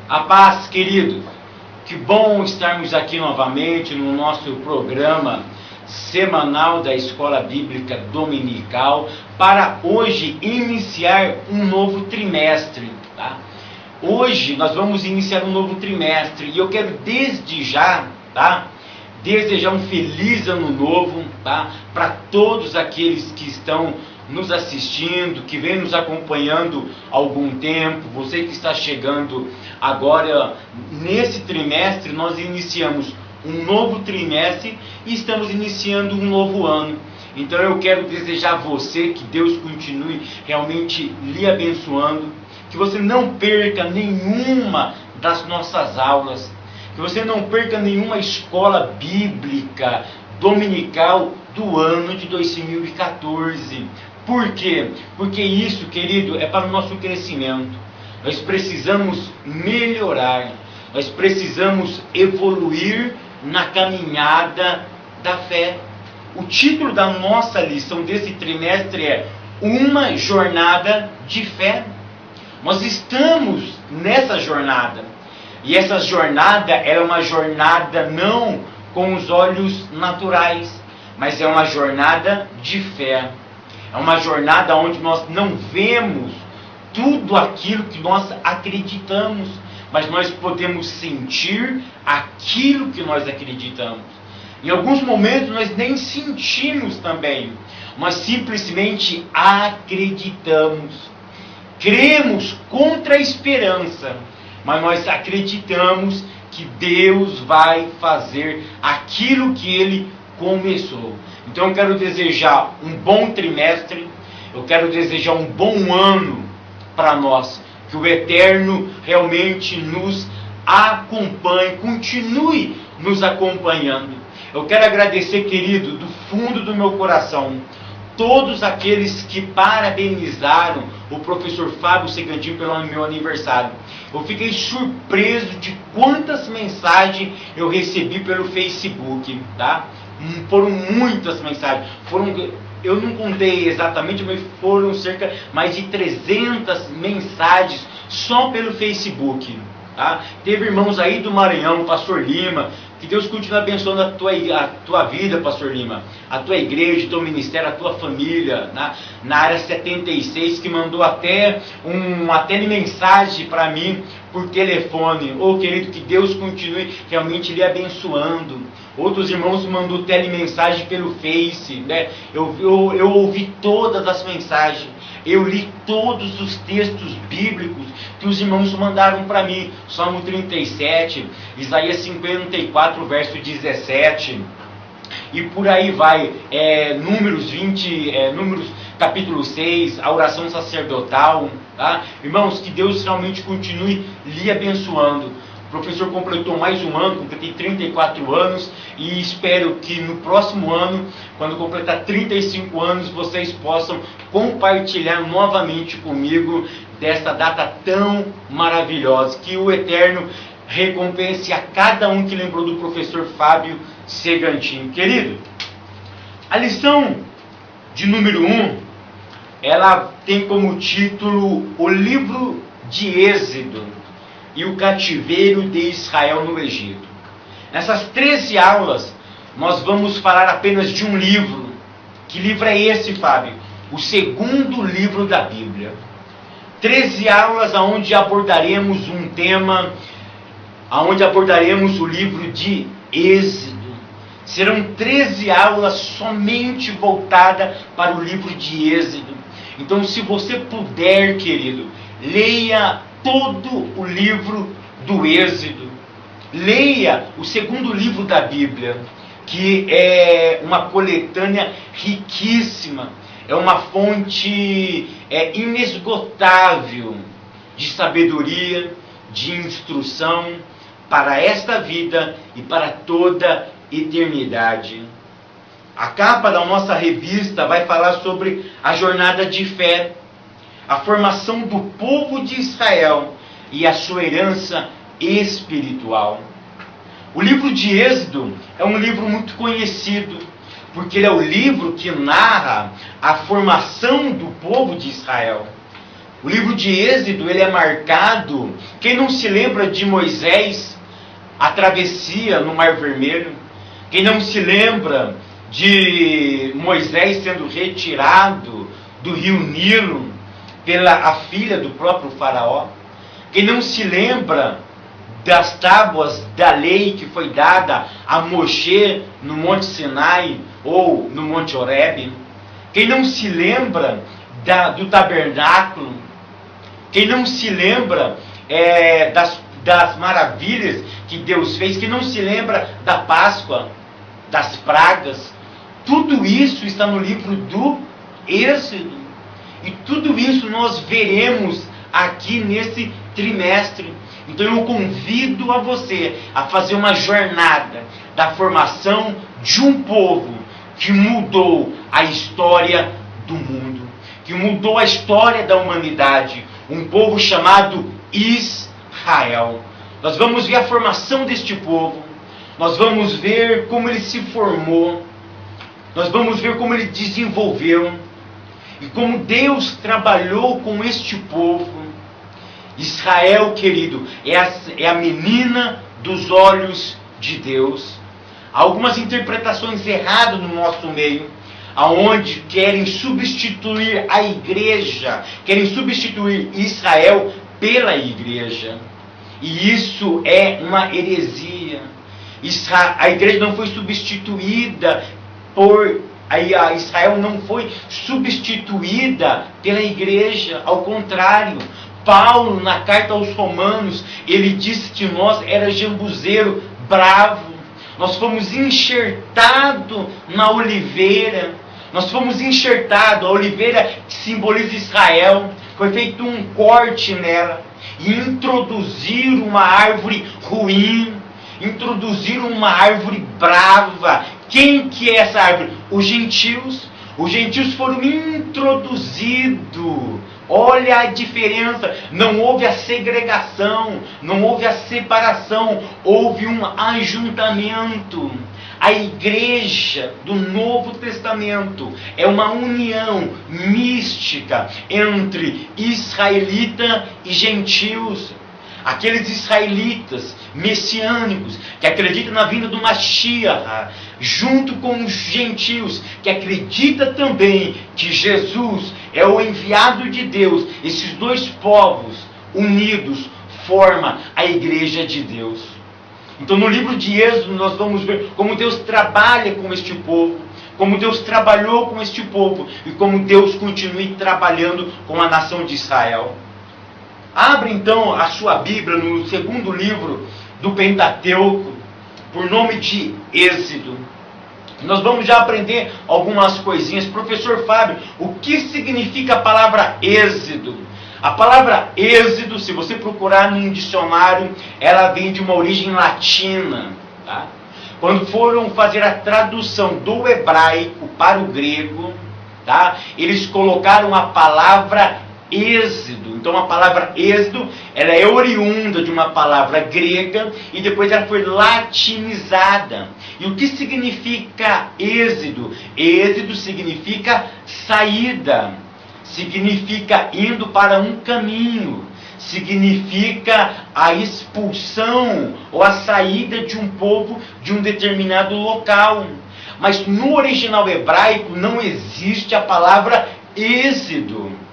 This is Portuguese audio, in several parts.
A paz, queridos. Que bom estarmos aqui novamente no nosso programa semanal da Escola Bíblica Dominical para hoje iniciar um novo trimestre, tá? Hoje nós vamos iniciar um novo trimestre e eu quero desde já, tá? Desejar um feliz ano novo, tá? Para todos aqueles que estão nos assistindo, que vem nos acompanhando há algum tempo, você que está chegando agora nesse trimestre, nós iniciamos um novo trimestre e estamos iniciando um novo ano. Então eu quero desejar a você que Deus continue realmente lhe abençoando, que você não perca nenhuma das nossas aulas, que você não perca nenhuma escola bíblica dominical do ano de 2014. Por quê? Porque isso, querido, é para o nosso crescimento. Nós precisamos melhorar, nós precisamos evoluir na caminhada da fé. O título da nossa lição desse trimestre é Uma Jornada de Fé. Nós estamos nessa jornada. E essa jornada é uma jornada não com os olhos naturais, mas é uma jornada de fé. É uma jornada onde nós não vemos tudo aquilo que nós acreditamos, mas nós podemos sentir aquilo que nós acreditamos. Em alguns momentos nós nem sentimos também, nós simplesmente acreditamos. Cremos contra a esperança, mas nós acreditamos que Deus vai fazer aquilo que Ele começou. Então eu quero desejar um bom trimestre, eu quero desejar um bom ano para nós, que o Eterno realmente nos acompanhe, continue nos acompanhando. Eu quero agradecer, querido, do fundo do meu coração, todos aqueles que parabenizaram o professor Fábio Segandinho pelo meu aniversário. Eu fiquei surpreso de quantas mensagens eu recebi pelo Facebook, tá? Foram muitas mensagens, eu não contei exatamente, mas foram cerca mais de 300 mensagens só pelo Facebook, tá? Teve irmãos aí do Maranhão, pastor Lima, que Deus continue abençoando a tua vida, pastor Lima, a tua igreja, o teu ministério, a tua família, na área 76, que mandou até mensagem para mim por telefone. Ô querido, que Deus continue realmente lhe abençoando. Outros irmãos mandou telemensagem pelo Face, né? Eu ouvi todas as mensagens, eu li todos os textos bíblicos que os irmãos mandaram para mim. Salmo 37, Isaías 54, verso 17, e por aí vai, Números 20, Números capítulo 6, a oração sacerdotal, tá? Irmãos, que Deus realmente continue lhe abençoando. O professor completou mais um ano, completei 34 anos e espero que no próximo ano, quando completar 35 anos, vocês possam compartilhar novamente comigo dessa data tão maravilhosa. Que o Eterno recompense a cada um que lembrou do professor Fábio Segandinho. Querido, a lição de número 1, ela tem como título o livro de Êxodo e o cativeiro de Israel no Egito. Nessas 13 aulas, nós vamos falar apenas de um livro. Que livro é esse, Fábio? O segundo livro da Bíblia. 13 aulas onde abordaremos um tema, onde abordaremos o livro de Êxodo. Serão 13 aulas somente voltadas para o livro de Êxodo. Então, se você puder, querido, leia todo o livro do Êxodo. Leia o segundo livro da Bíblia, que é uma coletânea riquíssima, é uma fonte inesgotável de sabedoria, de instrução para esta vida e para toda eternidade. A capa da nossa revista vai falar sobre a jornada de fé, a formação do povo de Israel e a sua herança espiritual. O livro de Êxodo é um livro muito conhecido, porque ele é o livro que narra a formação do povo de Israel. O livro de Êxodo, ele é marcado, quem não se lembra de Moisés, a travessia no Mar Vermelho? Quem não se lembra de Moisés sendo retirado do rio Nilo pela a filha do próprio faraó? Quem não se lembra das tábuas da lei que foi dada a Moshe no Monte Sinai ou no Monte Horebe? Quem não se lembra do tabernáculo? Quem não se lembra das maravilhas que Deus fez? Quem não se lembra da Páscoa, das pragas? Tudo isso está no livro do Êxodo. E tudo isso nós veremos aqui nesse trimestre. Então eu convido a você a fazer uma jornada da formação de um povo que mudou a história do mundo, que mudou a história da humanidade, um povo chamado Israel. Nós vamos ver a formação deste povo, nós vamos ver como ele se formou, nós vamos ver como ele desenvolveu e como Deus trabalhou com este povo. Israel, querido, é a menina dos olhos de Deus. Há algumas interpretações erradas no nosso meio, aonde querem substituir a igreja, querem substituir Israel pela igreja. E isso é uma heresia. A igreja não foi substituída a Israel não foi substituída pela igreja, ao contrário. Paulo, na carta aos Romanos, ele disse que nós era jambuzeiro bravo. Nós fomos enxertados na oliveira. Nós fomos enxertados. A oliveira que simboliza Israel. Foi feito um corte nela. E introduziram uma árvore ruim. Introduziram uma árvore brava. Quem que é essa árvore? Os gentios. Os gentios foram introduzidos. Olha a diferença. Não houve a segregação, não houve a separação, houve um ajuntamento. A igreja do Novo Testamento é uma união mística entre israelita e gentios. Aqueles israelitas messiânicos que acreditam na vinda do Mashiach, junto com os gentios que acreditam também que Jesus é o enviado de Deus. Esses dois povos unidos formam a igreja de Deus. Então no livro de Êxodo nós vamos ver como Deus trabalha com este povo, como Deus trabalhou com este povo e como Deus continua trabalhando com a nação de Israel. Abre então a sua Bíblia no segundo livro do Pentateuco, por nome de Êxodo. Nós vamos já aprender algumas coisinhas. Professor Fábio, o que significa a palavra Êxodo? A palavra Êxodo, se você procurar num dicionário, ela vem de uma origem latina. Tá? Quando foram fazer a tradução do hebraico para o grego, tá? Eles colocaram a palavra Êxodo. Então a palavra Êxodo, ela é oriunda de uma palavra grega e depois ela foi latinizada. E o que significa Êxodo? Êxodo significa saída, significa indo para um caminho, significa a expulsão ou a saída de um povo de um determinado local. Mas no original hebraico não existe a palavra Êxodo.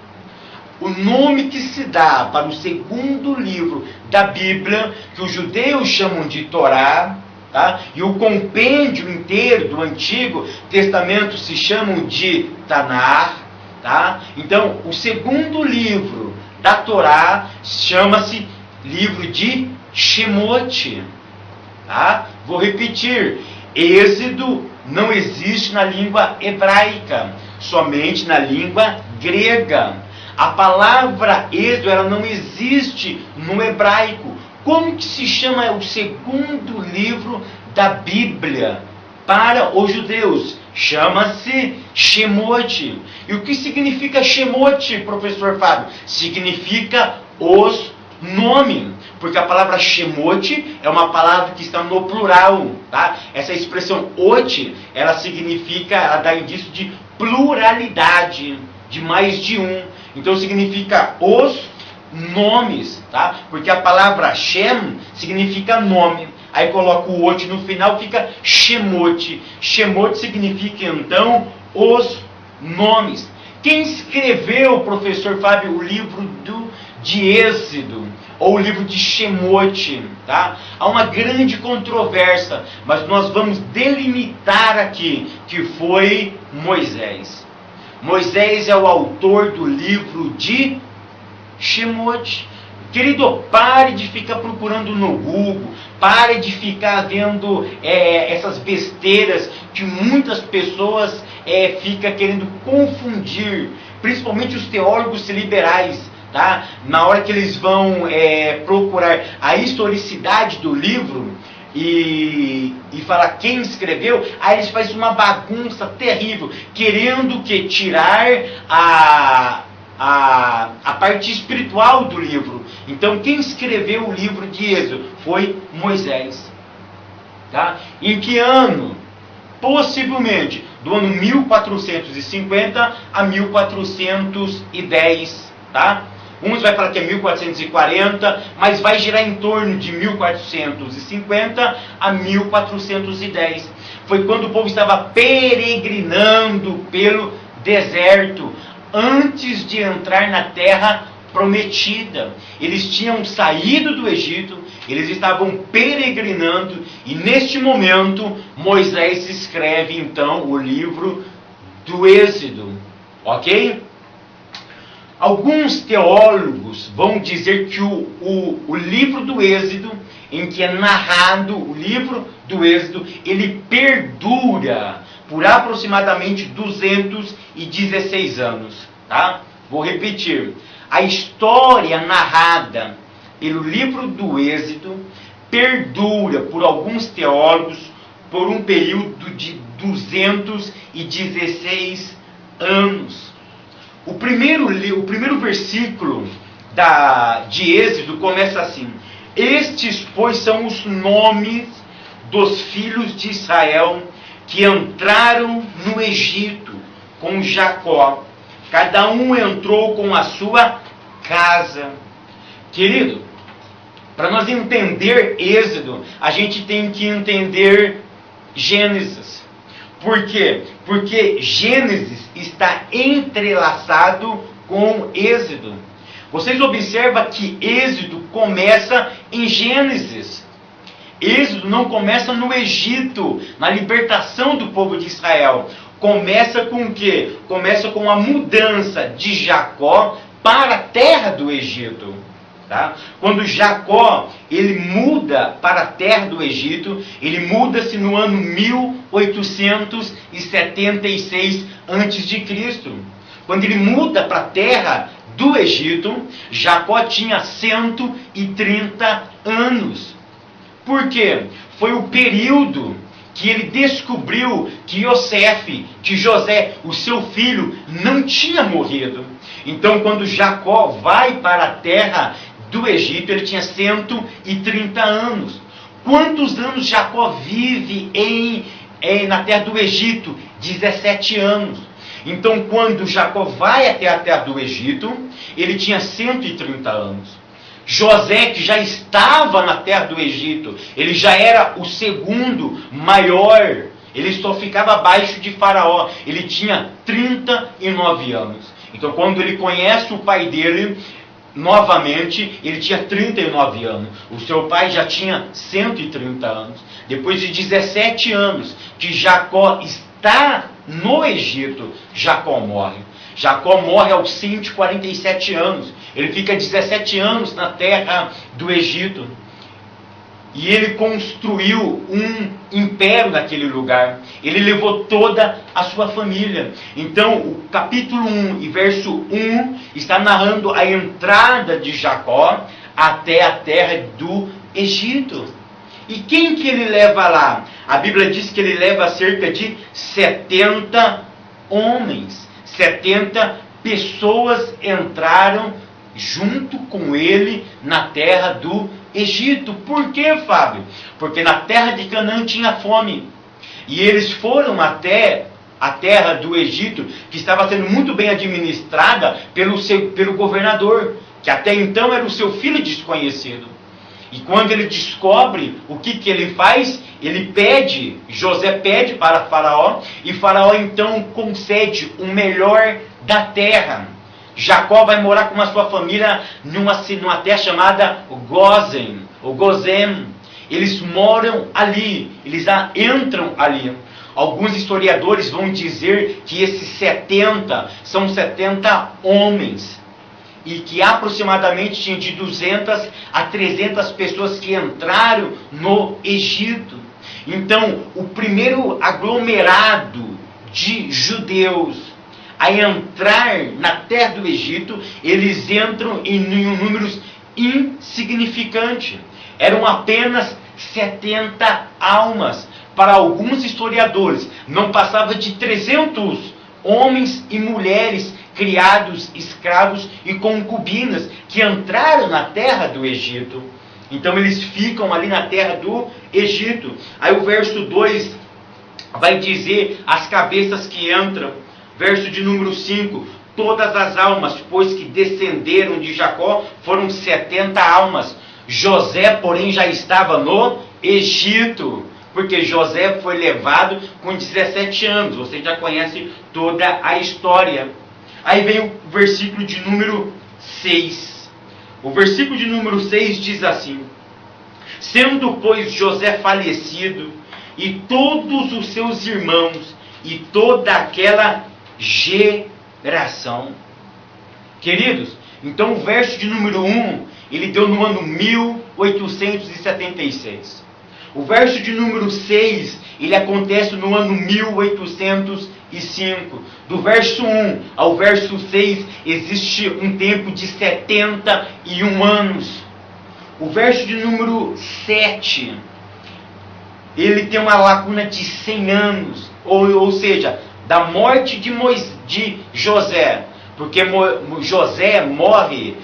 O nome que se dá para o segundo livro da Bíblia, que os judeus chamam de Torá, tá? E o compêndio inteiro do Antigo Testamento se chamam de Tanar, tá? Então, o segundo livro da Torá chama-se livro de Shemot, tá? Vou repetir, Êxodo não existe na língua hebraica, somente na língua grega. A palavra Êxodo, ela não existe no hebraico. Como que se chama o segundo livro da Bíblia para os judeus? Chama-se Shemot. E o que significa Shemot, professor Fábio? Significa os nomes. Porque a palavra Shemot é uma palavra que está no plural. Tá? Essa expressão ot, ela significa, ela dá indício de pluralidade. de mais de um. Então significa os nomes, tá? Porque a palavra Shem significa nome. Aí coloca o ot no final, fica Shemot. Shemot significa então os nomes. Quem escreveu, professor Fábio, o livro de Êxodo, ou o livro de Shemot, tá? Há uma grande controvérsia, mas nós vamos delimitar aqui que foi Moisés. Moisés é o autor do livro de Shemot. Querido, pare de ficar procurando no Google, pare de ficar vendo essas besteiras que muitas pessoas ficam querendo confundir, principalmente os teólogos liberais, tá? Na hora que eles vão procurar a historicidade do livro e falar quem escreveu, aí eles fazem uma bagunça terrível, querendo que tirar a parte espiritual do livro. Então quem escreveu o livro de Êxodo foi Moisés, tá? Em que ano? Possivelmente do ano 1450 a 1410, tá? Uns vai falar que é 1440, mas vai girar em torno de 1450 a 1410. Foi quando o povo estava peregrinando pelo deserto, antes de entrar na terra prometida. Eles tinham saído do Egito, eles estavam peregrinando, e neste momento Moisés escreve então o livro do Êxodo, ok? Alguns teólogos vão dizer que o livro do Êxodo, em que é narrado o livro do Êxodo, ele perdura por aproximadamente 216 anos, tá? Vou repetir. A história narrada pelo livro do Êxodo perdura por alguns teólogos por um período de 216 anos. O primeiro versículo de Êxodo começa assim: estes, pois, são os nomes dos filhos de Israel que entraram no Egito com Jacó. Cada um entrou com a sua casa. Querido, para nós entender Êxodo, a gente tem que entender Gênesis. Por quê? Porque Gênesis está entrelaçado com Êxodo. Vocês observam que Êxodo começa em Gênesis. Êxodo não começa no Egito, na libertação do povo de Israel. Começa com o quê? Começa com a mudança de Jacó para a terra do Egito. Tá? Quando Jacó ele muda para a terra do Egito, ele muda-se no ano 1876 a.C. Quando ele muda para a terra do Egito, Jacó tinha 130 anos. Por quê? Foi o período que ele descobriu que José, o seu filho, não tinha morrido. Então, quando Jacó vai para a terra do Egito, ele tinha 130 anos. Quantos anos Jacó vive na terra do Egito? 17 anos. Então, quando Jacó vai até a terra do Egito, ele tinha 130 anos. José, que já estava na terra do Egito, ele já era o segundo maior, ele só ficava abaixo de Faraó, ele tinha 39 anos. Então, quando ele conhece o pai dele, novamente, ele tinha 39 anos. O seu pai já tinha 130 anos. Depois de 17 anos que Jacó está no Egito, Jacó morre. Jacó morre aos 147 anos. Ele fica 17 anos na terra do Egito. E ele construiu um império naquele lugar. Ele levou toda a sua família. Então, o capítulo 1 e verso 1 está narrando a entrada de Jacó até a terra do Egito. E quem que ele leva lá? A Bíblia diz que ele leva cerca de 70 homens. 70 pessoas entraram junto com ele na terra do Egito. Por quê, Fábio? Porque na terra de Canaã tinha fome. E eles foram até a terra do Egito, que estava sendo muito bem administrada pelo governador, que até então era o seu filho desconhecido. E quando ele descobre, o que ele faz? José pede para Faraó, e Faraó então concede o melhor da terra. Jacó vai morar com a sua família numa terra chamada Gozem, ou Gozem. Eles moram ali, eles entram ali. Alguns historiadores vão dizer que esses 70 são 70 homens, e que aproximadamente tinha de 200 a 300 pessoas que entraram no Egito. Então, o primeiro aglomerado de judeus a entrar na terra do Egito, eles entram em números insignificantes. Eram apenas 70 almas. Para alguns historiadores, não passava de 300 homens e mulheres criados, escravos e concubinas que entraram na terra do Egito. Então eles ficam ali na terra do Egito. Aí o verso 2 vai dizer as cabeças que entram. Verso de número 5: todas as almas, pois que descenderam de Jacó, foram 70 almas. José, porém, já estava no Egito, porque José foi levado com 17 anos. Você já conhece toda a história. Aí vem o versículo de número 6. O versículo de número 6 diz assim: sendo, pois, José falecido, e todos os seus irmãos, e toda aquela geração. Queridos, então o verso de número 1, ele deu no ano 1876. O verso de número 6, ele acontece no ano 1805. Do verso 1 ao verso 6, existe um tempo de 71 anos. O verso de número 7, ele tem uma lacuna de 100 anos. Ou seja, da morte de José. Porque José morre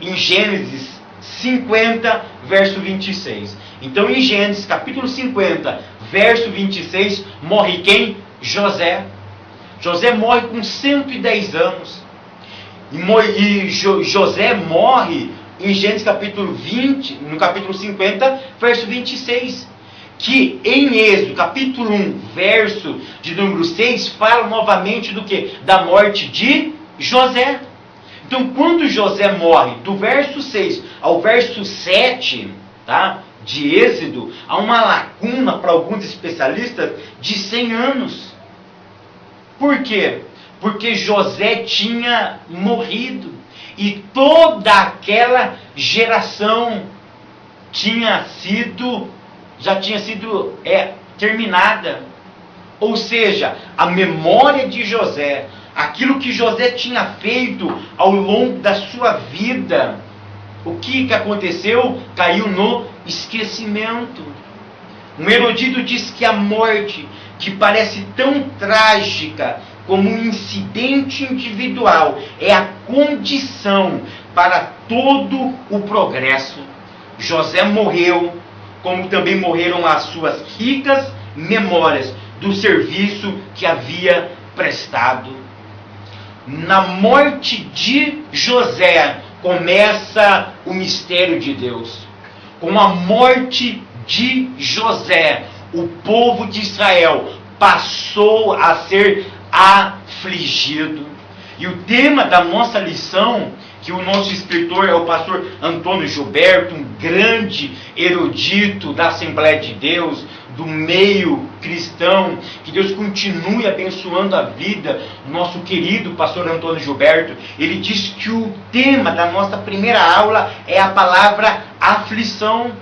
em Gênesis 50, verso 26. Então, em Gênesis, capítulo 50, verso 26, morre quem? José. José morre com 110 anos. E José morre em Gênesis, capítulo 20, no capítulo 50, verso 26. Que em Êxodo, capítulo 1, verso de número 6, fala novamente do que? Da morte de José. Então, quando José morre, do verso 6 ao verso 7, tá, de Êxodo, há uma lacuna para alguns especialistas de 100 anos. Por quê? Porque José tinha morrido e toda aquela geração já tinha sido terminada. Ou seja, a memória de José, aquilo que José tinha feito ao longo da sua vida, o que aconteceu? Caiu no esquecimento. Um erudito diz que a morte, que parece tão trágica como um incidente individual, é a condição para todo o progresso. José morreu, como também morreram as suas ricas memórias do serviço que havia prestado. Na morte de José começa o mistério de Deus. Com a morte de José, o povo de Israel passou a ser afligido. E o tema da nossa lição, que o nosso escritor é o pastor Antônio Gilberto, um grande erudito da Assembleia de Deus, do meio cristão, que Deus continue abençoando a vida do nosso querido pastor Antônio Gilberto. Ele diz que o tema da nossa primeira aula é a palavra aflição.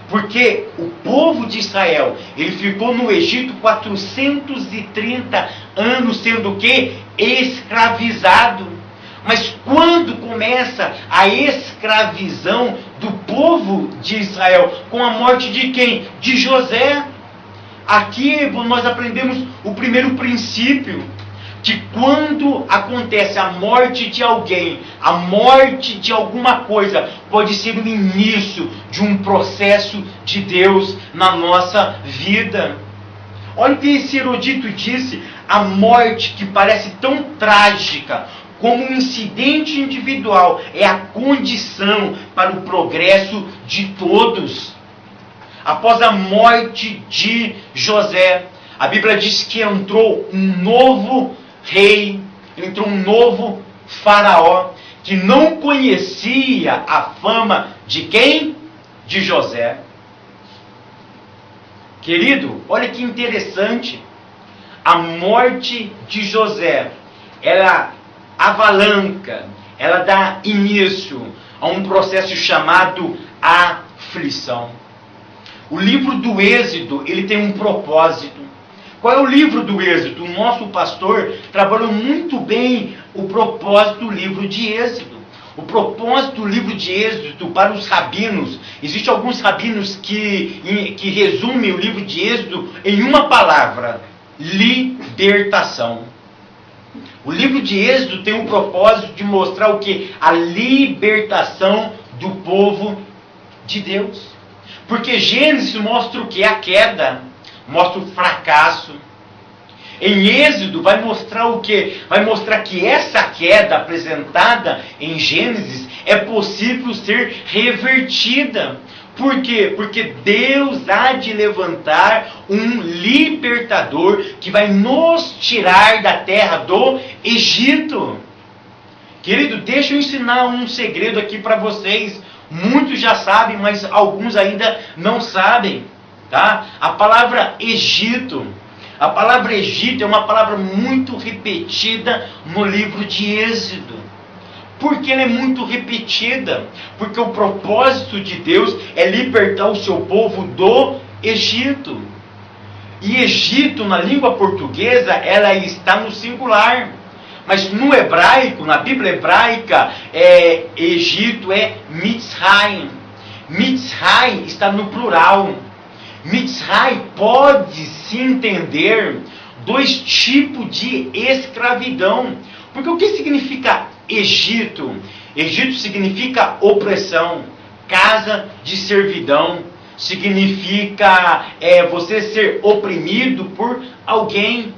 Porque o povo de Israel, ele ficou no Egito 430 anos, sendo o quê? Escravizado. Mas quando começa a escravização do povo de Israel? Com a morte de quem? De José. Aqui nós aprendemos o primeiro princípio, que quando acontece a morte de alguém, a morte de alguma coisa, pode ser o início de um processo de Deus na nossa vida. Olha o que esse erudito disse a morte que parece tão trágica como um incidente individual é a condição para o progresso de todos. Após a morte de José, a Bíblia diz que entrou um novo rei, entrou um novo faraó, que não conhecia a fama de quem? De José. Querido, olha que interessante. A morte de José, ela avalanca, ela dá início a um processo chamado aflição. O livro do Êxodo, ele tem um propósito. Qual é o livro do Êxodo? O nosso pastor trabalhou muito bem o propósito do livro de Êxodo. O propósito do livro de Êxodo para os rabinos, existem alguns rabinos que resumem o livro de Êxodo em uma palavra: libertação. O livro de Êxodo tem o propósito de mostrar o que? A libertação do povo de Deus. Porque Gênesis mostra o que? A queda, mostra o fracasso. Em Êxodo vai mostrar o que? Vai mostrar que essa queda apresentada em Gênesis é possível ser revertida. Por quê? Porque Deus há de levantar um libertador que vai nos tirar da terra do Egito. Querido, deixa eu ensinar um segredo aqui para vocês. Muitos já sabem, mas alguns ainda não sabem. Tá? A palavra Egito é uma palavra muito repetida no livro de Êxodo. Por que ela é muito repetida? Porque o propósito de Deus é libertar o seu povo do Egito. E Egito, na língua portuguesa, ela está no singular. Mas no hebraico, na Bíblia hebraica, Egito é Mitzrayim. Mitzrayim está no plural. Mitzrayim pode se entender dois tipos de escravidão. Porque o que significa Egito? Egito significa opressão, casa de servidão. Significa você ser oprimido por alguém.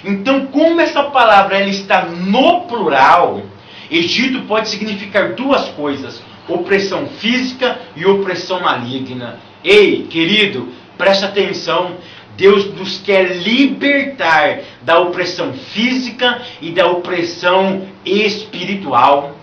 Então, como essa palavra ela está no plural, Egito pode significar duas coisas: opressão física e opressão maligna. Ei, querido, presta atenção. Deus nos quer libertar da opressão física e da opressão espiritual.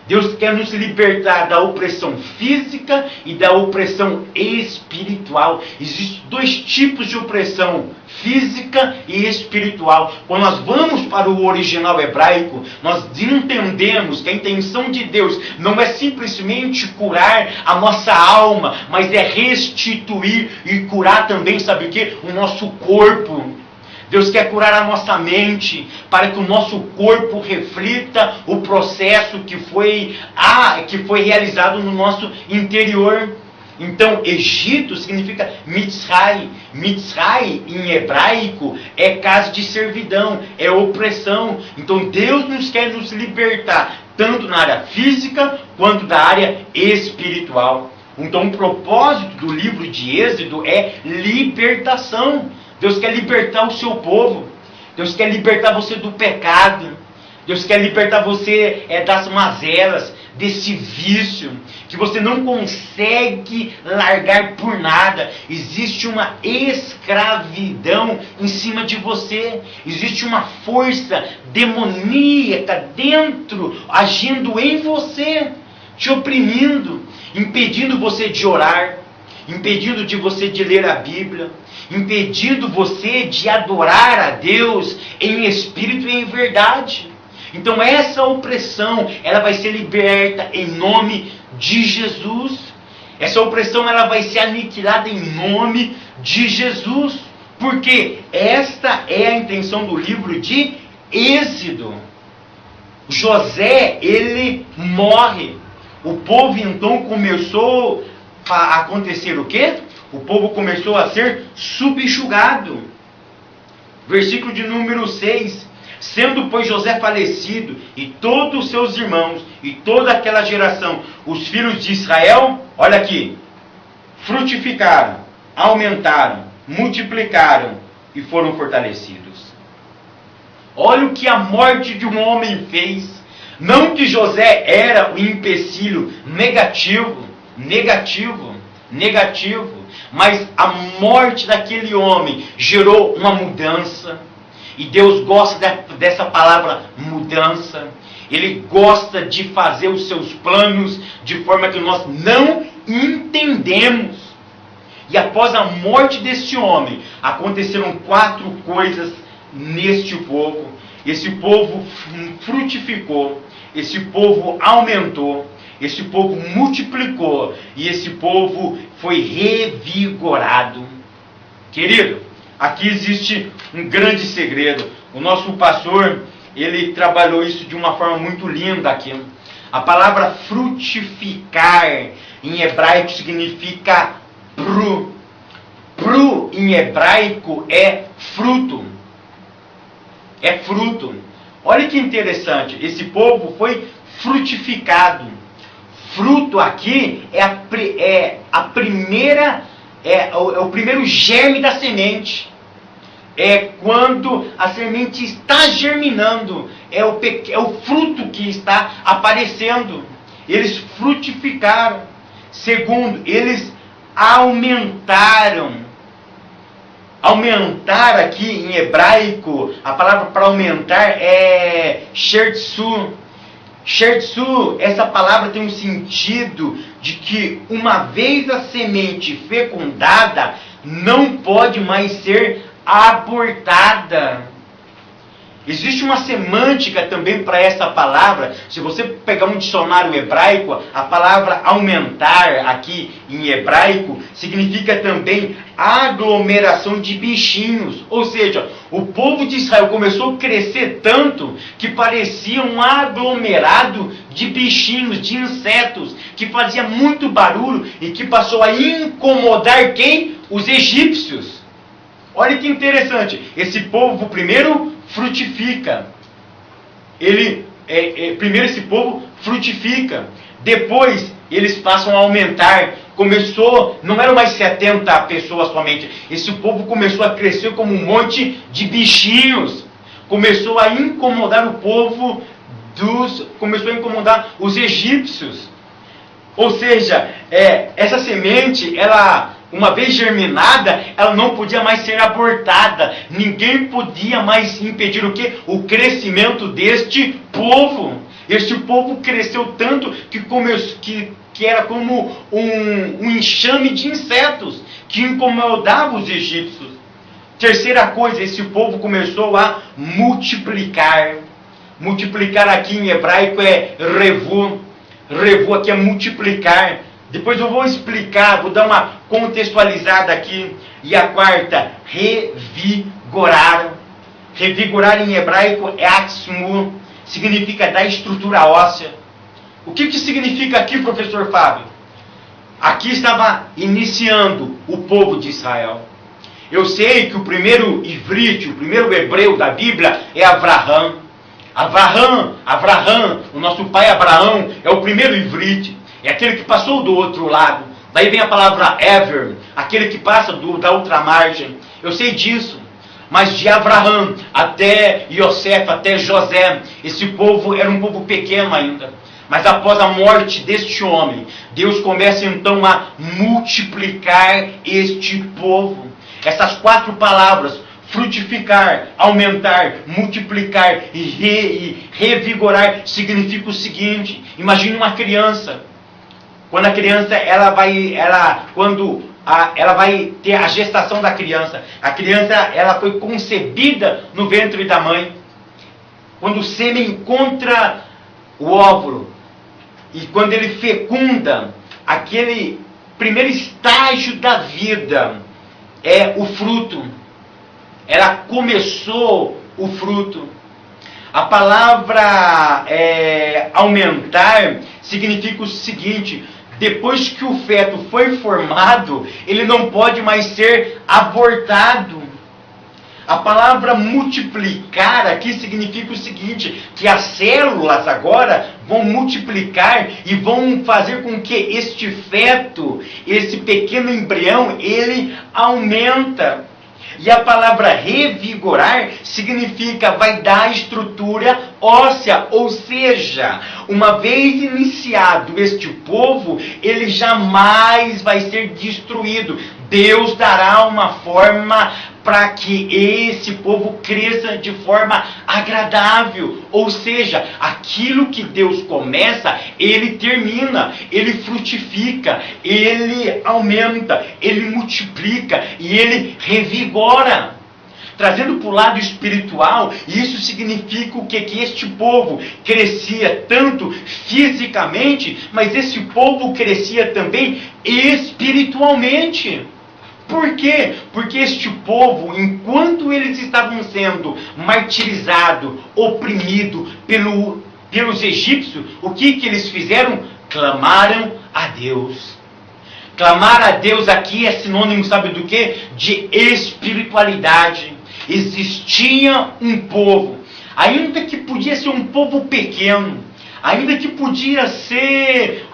Deus quer nos libertar da opressão física e da opressão espiritual. Existem dois tipos de opressão: física e espiritual. Quando nós vamos para o original hebraico, nós entendemos que a intenção de Deus não é simplesmente curar a nossa alma, mas é restituir e curar também, sabe o que? O nosso corpo. Deus quer curar a nossa mente, para que o nosso corpo reflita o processo que foi realizado no nosso interior. Então, Egito significa Mitzrayim. Mitzrayim, em hebraico, é casa de servidão, é opressão. Então, Deus nos quer nos libertar, tanto na área física, quanto da área espiritual. Então, o propósito do livro de Êxodo é libertação. Deus quer libertar o seu povo. Deus quer libertar você do pecado. Deus quer libertar você das mazelas, desse vício, que você não consegue largar por nada. Existe uma escravidão em cima de você. Existe uma força demoníaca dentro, agindo em você, te oprimindo, impedindo você de orar, impedindo de você de ler a Bíblia, impedindo você de adorar a Deus em espírito e em verdade. Então essa opressão, ela vai ser liberta em nome de Jesus. Essa opressão, ela vai ser aniquilada em nome de Jesus. Porque esta é a intenção do livro de Êxodo. José, ele morre. O povo então começou a acontecer o quê? O povo começou a ser subjugado. Versículo de número 6. Sendo, pois, José falecido, e todos os seus irmãos, e toda aquela geração, os filhos de Israel, olha aqui, frutificaram, aumentaram, multiplicaram, e foram fortalecidos. Olha o que a morte de um homem fez. Não que José era o empecilho negativo, mas a morte daquele homem gerou uma mudança. E Deus gosta dessa palavra mudança. Ele gosta de fazer os seus planos de forma que nós não entendemos. E após a morte desse homem, aconteceram 4 coisas neste povo. Esse povo frutificou, esse povo aumentou, esse povo multiplicou e esse povo foi revigorado. Querido, aqui existe um grande segredo. O nosso pastor, ele trabalhou isso de uma forma muito linda aqui. A palavra frutificar em hebraico significa pru. Pru em hebraico é fruto. É fruto. Olha que interessante. Esse povo foi frutificado. Fruto aqui é o primeiro germe da semente. É quando a semente está germinando. É o fruto que está aparecendo. Eles frutificaram. Segundo, eles aumentaram. Aumentar aqui em hebraico, a palavra para aumentar é shertsu. Shertsu, essa palavra tem um sentido de que uma vez a semente fecundada, não pode mais ser abortada. Existe uma semântica também para essa palavra. Se você pegar um dicionário hebraico, a palavra aumentar aqui em hebraico significa também aglomeração de bichinhos. Ou seja, o povo de Israel começou a crescer tanto que parecia um aglomerado de bichinhos, de insetos, que fazia muito barulho e que passou a incomodar quem? Os egípcios. Olha que interessante. Esse povo primeiro frutifica. Primeiro esse povo frutifica. Depois eles passam a aumentar. Não eram mais 70 pessoas somente. Esse povo começou a crescer como um monte de bichinhos. Começou a incomodar o povo começou a incomodar os egípcios. Ou seja, essa semente, uma vez germinada, ela não podia mais ser abortada. Ninguém podia mais impedir o quê? O crescimento deste povo. Este povo cresceu tanto que era como um enxame de insetos que incomodava os egípcios. Terceira coisa, esse povo começou a multiplicar. Multiplicar aqui em hebraico é revu. Revu aqui é multiplicar. Depois eu vou explicar, vou dar uma contextualizada aqui. E a quarta, revigorar. Revigorar em hebraico é atzmu, significa dar estrutura óssea. O que significa aqui, professor Fábio? Aqui estava iniciando o povo de Israel. Eu sei que o primeiro ivrite, o primeiro hebreu da Bíblia é Avraham. Avraham, o nosso pai Abraão, é o primeiro ivrite. É aquele que passou do outro lado. Daí vem a palavra Ever, aquele que passa da outra margem. Eu sei disso. Mas de Avraham até Yosef, até José, esse povo era um povo pequeno ainda. Mas após a morte deste homem, Deus começa então a multiplicar este povo. Essas 4 palavras, frutificar, aumentar, multiplicar e revigorar, significa o seguinte: imagine uma criança. Quando a criança ela vai ter a gestação da criança. A criança ela foi concebida no ventre da mãe. Quando o sêmen encontra o óvulo e quando ele fecunda, aquele primeiro estágio da vida é o fruto. Ela começou o fruto. A palavra aumentar significa o seguinte: depois que o feto foi formado, ele não pode mais ser abortado. A palavra multiplicar aqui significa o seguinte: que as células agora vão multiplicar e vão fazer com que este feto, esse pequeno embrião, ele aumenta. E a palavra revigorar significa vai dar estrutura óssea, ou seja, uma vez iniciado este povo, ele jamais vai ser destruído. Deus dará uma forma para que esse povo cresça de forma agradável. Ou seja, aquilo que Deus começa, Ele termina, Ele frutifica, Ele aumenta, Ele multiplica e Ele revigora. Trazendo para o lado espiritual, isso significa o quê? Que este povo crescia tanto fisicamente, mas esse povo crescia também espiritualmente. Por quê? Porque este povo, enquanto eles estavam sendo martirizados, oprimidos pelos egípcios, o que eles fizeram? Clamaram a Deus. Clamar a Deus aqui é sinônimo, sabe do quê? De espiritualidade. Existia um povo, ainda que podia ser um povo pequeno, ainda que podia ser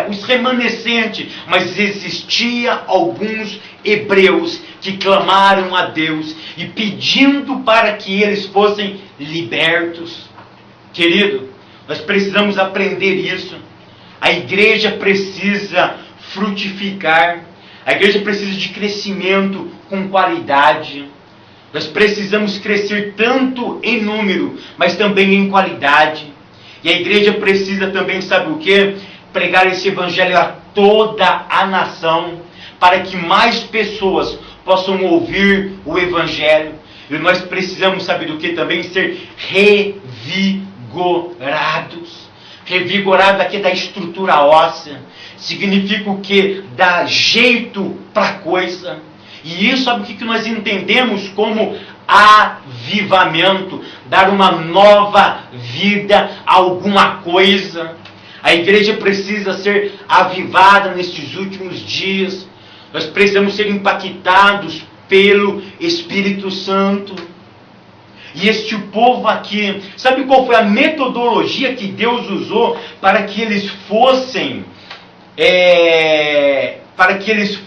os remanescentes, mas existia alguns hebreus que clamaram a Deus e pedindo para que eles fossem libertos. Querido, nós precisamos aprender isso. A igreja precisa frutificar. A igreja precisa de crescimento com qualidade. Nós precisamos crescer tanto em número, mas também em qualidade. E a igreja precisa também, sabe o quê? Pregar esse evangelho a toda a nação, para que mais pessoas possam ouvir o evangelho. E nós precisamos, sabe do que também? Ser revigorados. Revigorado aqui da estrutura óssea. Significa o quê? Dar jeito para a coisa. E isso, sabe o que nós entendemos como avivamento? Dar uma nova vida a alguma coisa. A igreja precisa ser avivada nestes últimos dias. Nós precisamos ser impactados pelo Espírito Santo. E este povo aqui, sabe qual foi a metodologia que Deus usou para que eles fossem... para que eles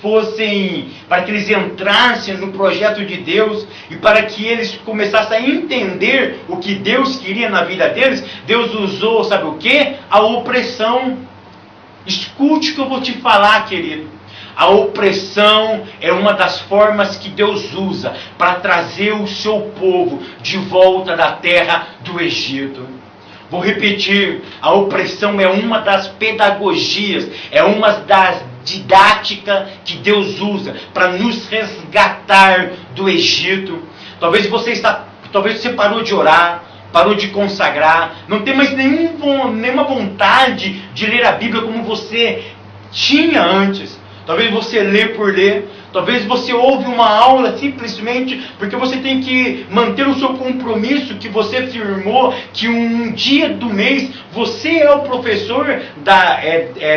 entrassem no projeto de Deus e para que eles começassem a entender o que Deus queria na vida deles? Deus usou, sabe o que? A opressão. Escute o que eu vou te falar, querido. A opressão é uma das formas que Deus usa para trazer o seu povo de volta da terra do Egito. Vou repetir, a opressão é uma das pedagogias, é uma das didáticas que Deus usa para nos resgatar do Egito. Talvez você parou de orar, parou de consagrar, não tem mais nenhuma vontade de ler a Bíblia como você tinha antes. Talvez você lê por ler, talvez você ouve uma aula simplesmente porque você tem que manter o seu compromisso que você firmou, que um dia do mês você é o professor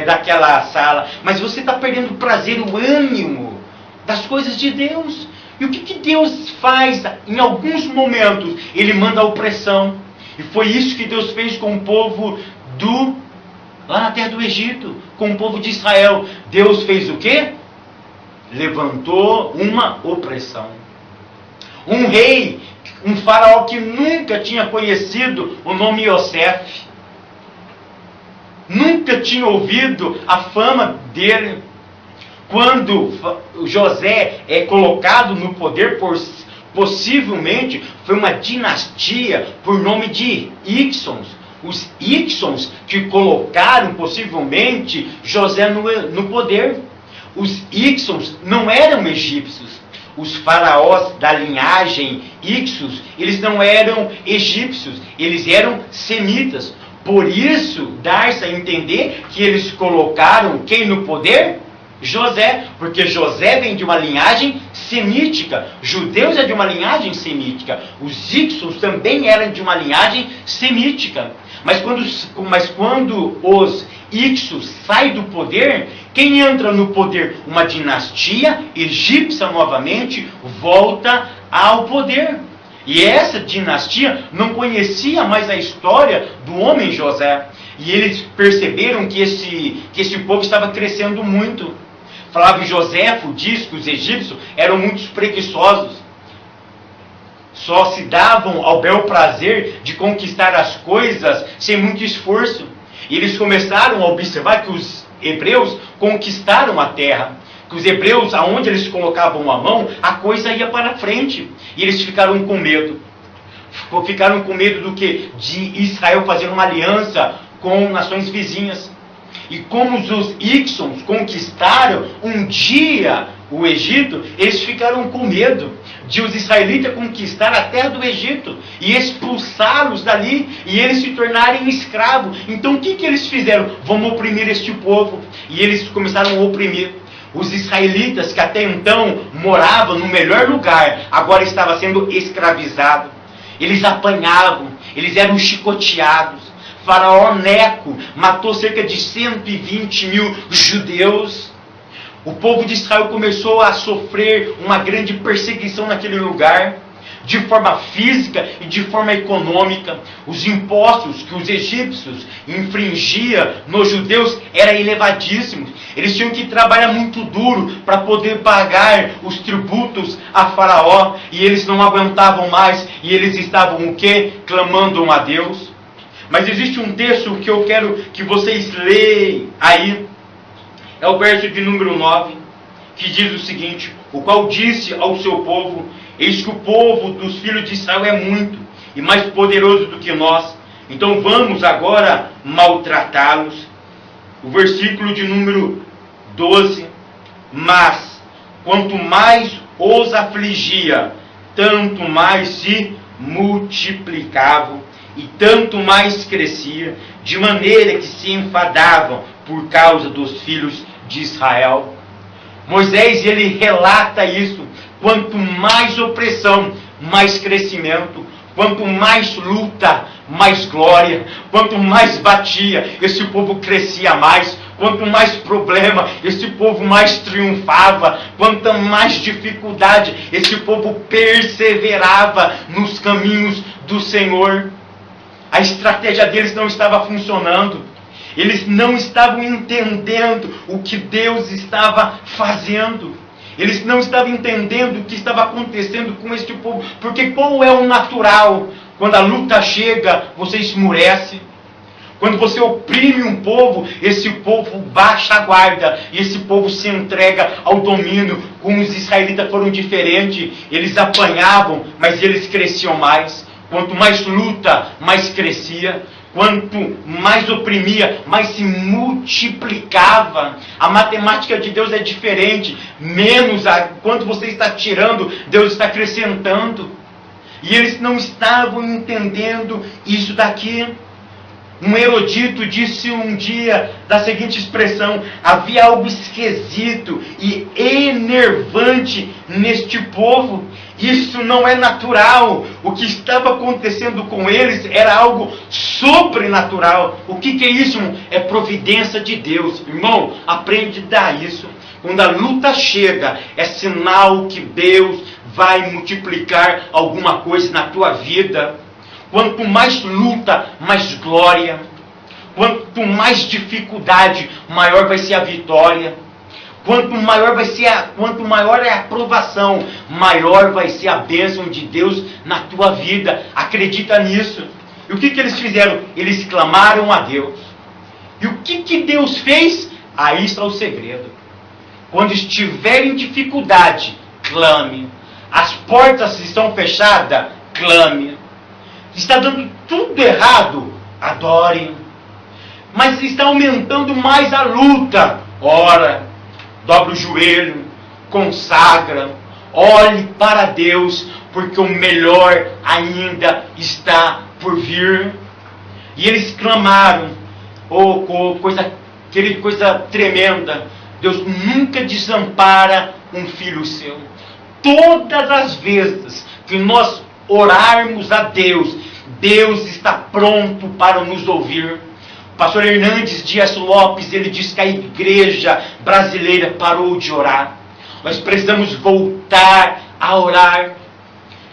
daquela sala, mas você está perdendo o prazer, o ânimo das coisas de Deus. E o que Deus faz em alguns momentos? Ele manda a opressão. E foi isso que Deus fez com o povo lá na terra do Egito, com o povo de Israel. Deus fez o quê? Levantou uma opressão. Um rei, um faraó que nunca tinha conhecido o nome Yosef, nunca tinha ouvido a fama dele. Quando José é colocado no poder, possivelmente foi uma dinastia por nome de Hicsos. Os Hicsos que colocaram possivelmente José no poder. Os Hicsos não eram egípcios. Os faraós da linhagem Hicsos, eles não eram egípcios, eles eram semitas. Por isso, dá-se a entender que eles colocaram quem no poder? José, porque José vem de uma linhagem semítica. Judeus é de uma linhagem semítica. Os Hicsos também eram de uma linhagem semítica. Mas quando os Hicsos saem do poder, quem entra no poder? Uma dinastia egípcia novamente volta ao poder. E essa dinastia não conhecia mais a história do homem José. E eles perceberam que esse povo estava crescendo muito. Flávio Joséfo diz que os egípcios eram muito preguiçosos. Só se davam ao bel prazer de conquistar as coisas sem muito esforço. E eles começaram a observar que os hebreus conquistaram a terra. Que os hebreus, aonde eles colocavam a mão, a coisa ia para frente. E eles ficaram com medo. Ficaram com medo do que? De Israel fazer uma aliança com nações vizinhas. E como os Hicsos conquistaram um dia o Egito, eles ficaram com medo de os israelitas conquistar a terra do Egito e expulsá-los dali e eles se tornarem escravos. Então o que eles fizeram? Vamos oprimir este povo. E eles começaram a oprimir. Os israelitas que até então moravam no melhor lugar, agora estavam sendo escravizados. Eles apanhavam, eles eram chicoteados. Faraó Neco matou cerca de 120 mil judeus. O povo de Israel começou a sofrer uma grande perseguição naquele lugar, de forma física e de forma econômica. Os impostos que os egípcios infringiam nos judeus eram elevadíssimos. Eles tinham que trabalhar muito duro para poder pagar os tributos a Faraó, e eles não aguentavam mais, e eles estavam o quê? Clamando a Deus. Mas existe um texto que eu quero que vocês leiam aí. É o verso de número 9, que diz o seguinte: o qual disse ao seu povo: eis que o povo dos filhos de Israel é muito e mais poderoso do que nós, então vamos agora maltratá-los. O versículo de número 12: mas quanto mais os afligia, tanto mais se multiplicavam e tanto mais crescia, de maneira que se enfadavam por causa dos filhos de Israel. Moisés, ele relata isso. Quanto mais opressão, mais crescimento. Quanto mais luta, mais glória. Quanto mais batia, esse povo crescia mais. Quanto mais problema, esse povo mais triunfava. Quanto mais dificuldade, esse povo perseverava nos caminhos do Senhor. A estratégia deles não estava funcionando. Eles não estavam entendendo o que Deus estava fazendo. Eles não estavam entendendo o que estava acontecendo com este povo. Porque qual é o natural? Quando a luta chega, você esmurece. Quando você oprime um povo, esse povo baixa a guarda. E esse povo se entrega ao domínio. Como os israelitas foram diferentes. Eles apanhavam, mas eles cresciam mais. Quanto mais luta, mais crescia. Quanto mais oprimia, mais se multiplicava. A matemática de Deus é diferente. Quanto você está tirando, Deus está acrescentando. E eles não estavam entendendo isso daqui. Um erudito disse um dia da seguinte expressão: havia algo esquisito e enervante neste povo. Isso não é natural. O que estava acontecendo com eles era algo sobrenatural. O que é isso, irmão? É providência de Deus. Irmão, aprende a dar isso. Quando a luta chega, é sinal que Deus vai multiplicar alguma coisa na tua vida. Quanto mais luta, mais glória. Quanto mais dificuldade, maior vai ser a vitória. Quanto maior é a aprovação, maior vai ser a bênção de Deus na tua vida. Acredita nisso. E o que eles fizeram? Eles clamaram a Deus. E o que Deus fez? Aí está o segredo. Quando estiver em dificuldade, clame. As portas estão fechadas, clame. Está dando tudo errado, adore. Mas está aumentando mais a luta, ora. Dobra o joelho, consagra, olhe para Deus, porque o melhor ainda está por vir. E eles clamaram, coisa tremenda. Deus nunca desampara um filho seu. Todas as vezes que nós orarmos a Deus, Deus está pronto para nos ouvir. O pastor Hernandes Dias Lopes, ele diz que a igreja brasileira parou de orar. Nós precisamos voltar a orar.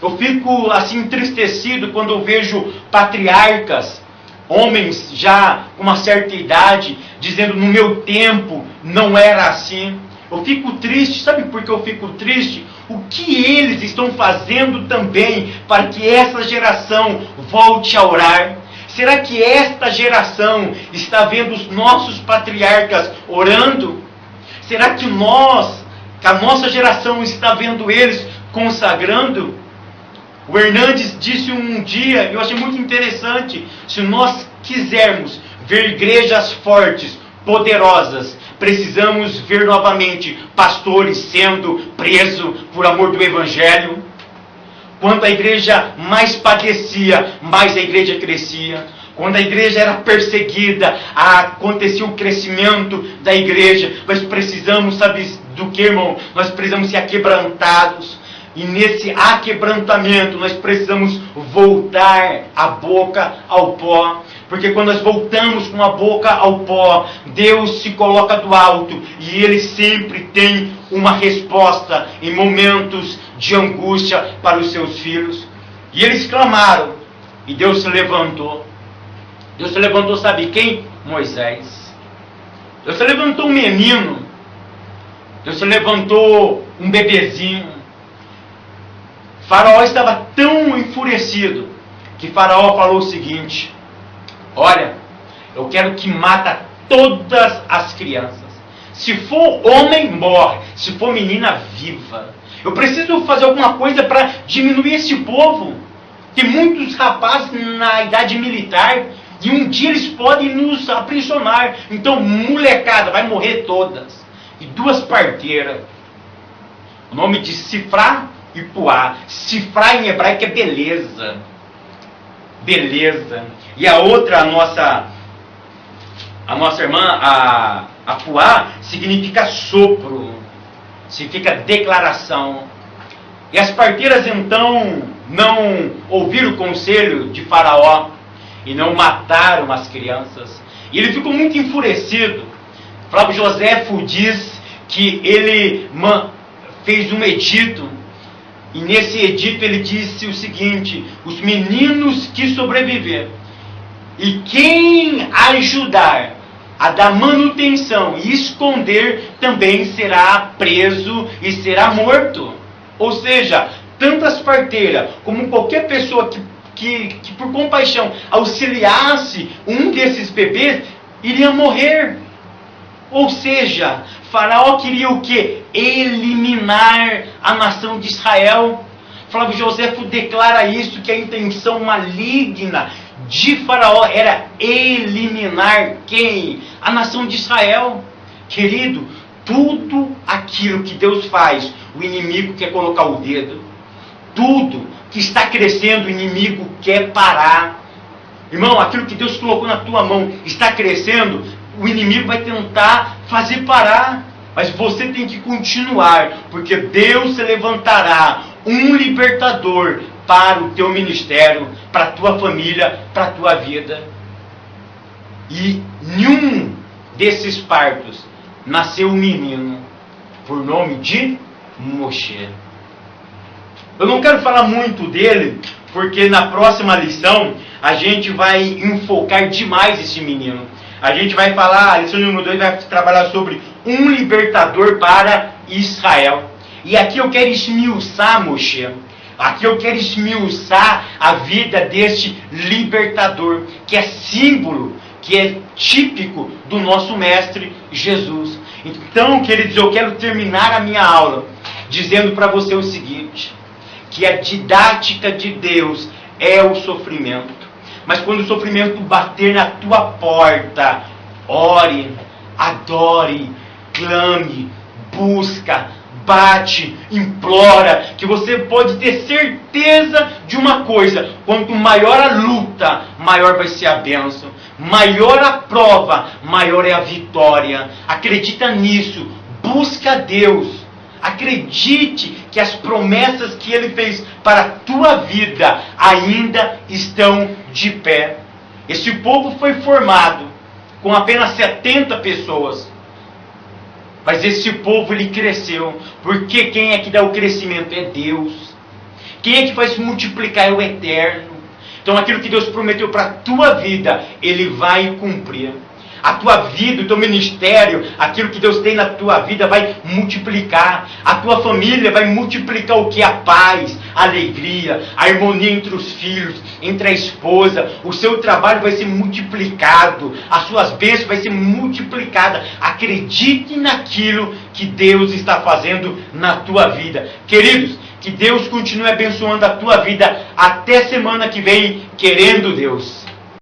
Eu fico assim entristecido quando eu vejo patriarcas, homens já com uma certa idade, dizendo: no meu tempo não era assim. Eu fico triste, sabe por que eu fico triste? O que eles estão fazendo também para que essa geração volte a orar? Será que esta geração está vendo os nossos patriarcas orando? Será que a nossa geração está vendo eles consagrando? O Hernandes disse um dia, eu achei muito interessante, se nós quisermos ver igrejas fortes, poderosas, precisamos ver novamente pastores sendo presos por amor do Evangelho. Quando a igreja mais padecia, mais a igreja crescia. Quando a igreja era perseguida, acontecia o crescimento da igreja. Nós precisamos, sabe do que, irmão? Nós precisamos ser aquebrantados. E nesse aquebrantamento nós precisamos voltar a boca ao pó. Porque quando nós voltamos com a boca ao pó, Deus se coloca do alto e Ele sempre tem uma resposta em momentos de angústia para os seus filhos. E eles clamaram e Deus se levantou. Deus se levantou, sabe quem? Moisés. Deus se levantou um menino. Deus se levantou um bebezinho. Faraó estava tão enfurecido que Faraó falou o seguinte: olha, eu quero que mata todas as crianças. Se for homem, morre. Se for menina, viva. Eu preciso fazer alguma coisa para diminuir esse povo. Tem muitos rapazes na idade militar e um dia eles podem nos aprisionar. Então, molecada, vai morrer todas. E 2 parteiras. O nome de Sifrá e Puá. Sifrá em hebraico é beleza. Beleza. E a outra, a nossa irmã, a Puá, significa sopro. Significa declaração. E as parteiras então não ouviram o conselho de Faraó e não mataram as crianças. E ele ficou muito enfurecido. Flávio Joséfo diz que ele fez um edito. E nesse edito ele disse o seguinte: os meninos que sobreviverem e quem ajudar a dar manutenção e esconder também será preso e será morto. Ou seja, tanto as parteiras como qualquer pessoa que por compaixão auxiliasse um desses bebês iria morrer. Ou seja, Faraó queria o quê? Eliminar a nação de Israel. Flávio Joséfo declara isso, que a intenção maligna de Faraó era eliminar quem? A nação de Israel. Querido, tudo aquilo que Deus faz, o inimigo quer colocar o dedo. Tudo que está crescendo, o inimigo quer parar. Irmão, aquilo que Deus colocou na tua mão está crescendo, o inimigo vai tentar fazer parar. Mas você tem que continuar, porque Deus se levantará um libertador para o teu ministério, para a tua família, para a tua vida. E nenhum desses partos nasceu um menino por nome de Moshe. Eu não quero falar muito dele, porque na próxima lição a gente vai enfocar demais esse menino. A gente vai falar, a lição número 2 vai trabalhar sobre um libertador para Israel. E aqui eu quero esmiuçar, Moshe. Aqui eu quero esmiuçar a vida deste libertador, que é símbolo, que é típico do nosso mestre Jesus. Então, queridos, eu quero terminar a minha aula dizendo para você o seguinte: que a didática de Deus é o sofrimento. Mas quando o sofrimento bater na tua porta, ore, adore, clame, busca, bate, implora, que você pode ter certeza de uma coisa: quanto maior a luta, maior vai ser a bênção. Maior a prova, maior é a vitória. Acredita nisso, busca Deus. Acredite que as promessas que Ele fez para a tua vida ainda estão de pé. Esse povo foi formado com apenas 70 pessoas. Mas esse povo, ele cresceu. Porque quem é que dá o crescimento? É Deus. Quem é que faz multiplicar? É o Eterno. Então aquilo que Deus prometeu para a tua vida, Ele vai cumprir. A tua vida, o teu ministério, aquilo que Deus tem na tua vida vai multiplicar. A tua família vai multiplicar o que? A paz, a alegria, a harmonia entre os filhos, entre a esposa. O seu trabalho vai ser multiplicado. As suas bênçãos vai ser multiplicada. Acredite naquilo que Deus está fazendo na tua vida. Queridos, que Deus continue abençoando a tua vida até semana que vem, querendo Deus.